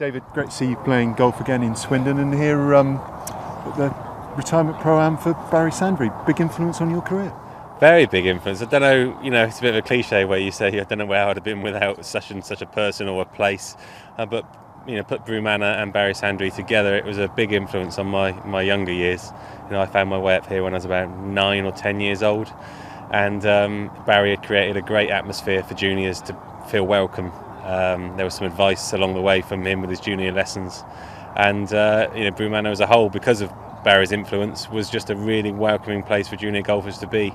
David, great to see you playing golf again in Swindon, and here at the retirement Pro-Am for Barry Sandry. Big influence on your career? Very big influence. I don't know, it's a bit of a cliche where you say, I don't know where I would have been without such and such a person or a place. But put Broome Manor and Barry Sandry together, it was a big influence on my younger years. I found my way up here when I was about 9 or 10 years old. And Barry had created a great atmosphere for juniors to feel welcome. There was some advice along the way from him with his junior lessons, and Broome Manor as a whole, because of Barry's influence, was just a really welcoming place for junior golfers to be,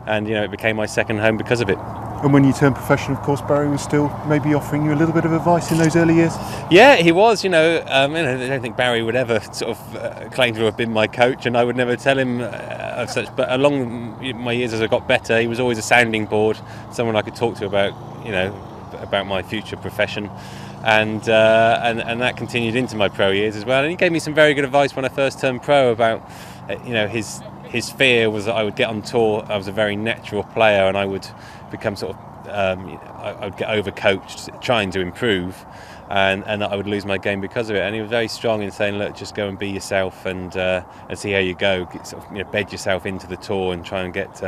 and it became my second home because of it. And when you turned professional, of course, Barry was still maybe offering you a little bit of advice in those early years? Yeah, he was. I don't think Barry would ever sort of claim to have been my coach, and I would never tell him of such. But along my years as I got better, he was always a sounding board, someone I could talk to about my future profession, and that continued into my pro years as well. And he gave me some very good advice when I first turned pro about his fear was that I would get on tour. I was a very natural player, and I would become sort of I would get overcoached trying to improve, and that I would lose my game because of it. And he was very strong in saying, look, just go and be yourself and see how you go. Bed yourself into the tour and try and get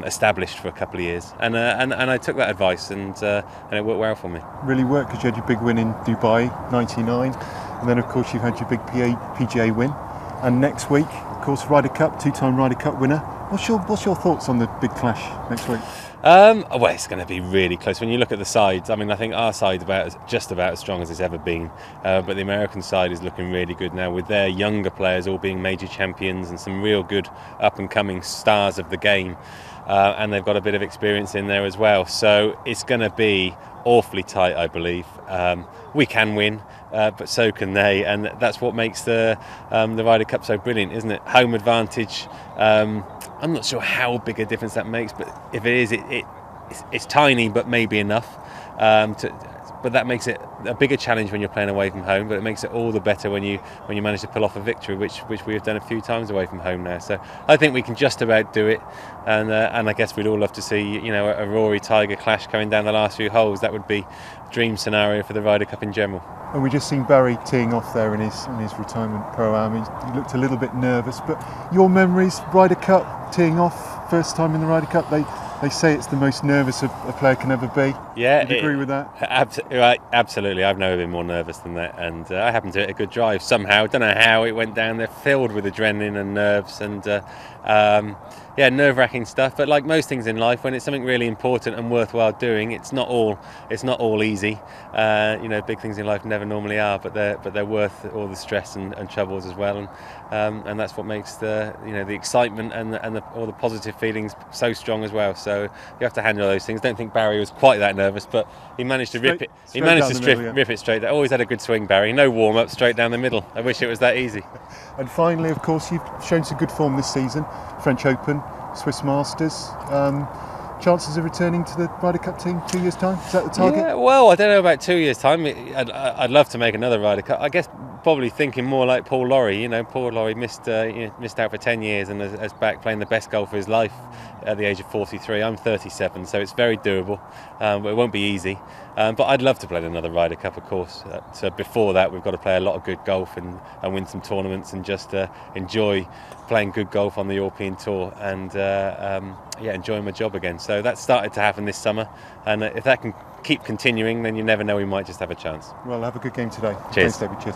established for a couple of years. And I took that advice, and it worked well for me. Really worked, because you had your big win in Dubai, 99, and then of course you've had your big PGA win. And next week, of course, Ryder Cup, two-time Ryder Cup winner. What's your thoughts on the big clash next week? Well, it's going to be really close. When you look at the sides, I think our side's just about as strong as it's ever been. But the American side is looking really good now, with their younger players all being major champions and some real good up-and-coming stars of the game. And they've got a bit of experience in there as well. So it's going to be awfully tight, I believe. We can win, but so can they, and that's what makes the Ryder Cup so brilliant, isn't it? Home advantage. I'm not sure how big a difference that makes, but if it is, it's tiny, but maybe enough. But that makes it a bigger challenge when you're playing away from home. But it makes it all the better when you manage to pull off a victory, which we have done a few times away from home now. So I think we can just about do it, and I guess we'd all love to see a Rory Tiger clash coming down the last few holes. That would be a dream scenario for the Ryder Cup in general. And we just seen Barry teeing off there in his retirement Pro-Am. He looked a little bit nervous, but your memories, Ryder Cup, teeing off, first time in the Ryder Cup, they say it's the most nervous a player can ever be. Yeah, do you agree with that? Absolutely. I've never been more nervous than that, and I happened to hit a good drive somehow. Don't know how it went down there, filled with adrenaline and nerves, and nerve-wracking stuff. But like most things in life, when it's something really important and worthwhile doing, it's not all easy. Big things in life never normally are, but they're worth all the stress and troubles as well. And that's what makes the excitement and all the positive feelings so strong as well. So you have to handle those things. Don't think Barry was quite that nervous, but he managed to rip it. He managed to rip it straight. Always had a good swing, Barry. No warm up, straight down the middle. I wish it was that easy. And finally, of course, you've shown some good form this season. French Open, Swiss Masters. Chances of returning to the Ryder Cup team 2 years' time? Is that the target? Yeah, well, I don't know about 2 years' time. I'd love to make another Ryder Cup. I guess probably thinking more like Paul Lawrie. Paul Lawrie missed out for 10 years and is back playing the best golf of his life at the age of 43. I'm 37, so it's very doable. But it won't be easy. But I'd love to play another Ryder Cup, of course. So before that, we've got to play a lot of good golf and win some tournaments and just enjoy playing good golf on the European Tour and enjoying my job again. So that started to happen this summer, and if that can keep continuing, then you never know, we might just have a chance. Well, have a good game today. Cheers. Thanks, David. Cheers.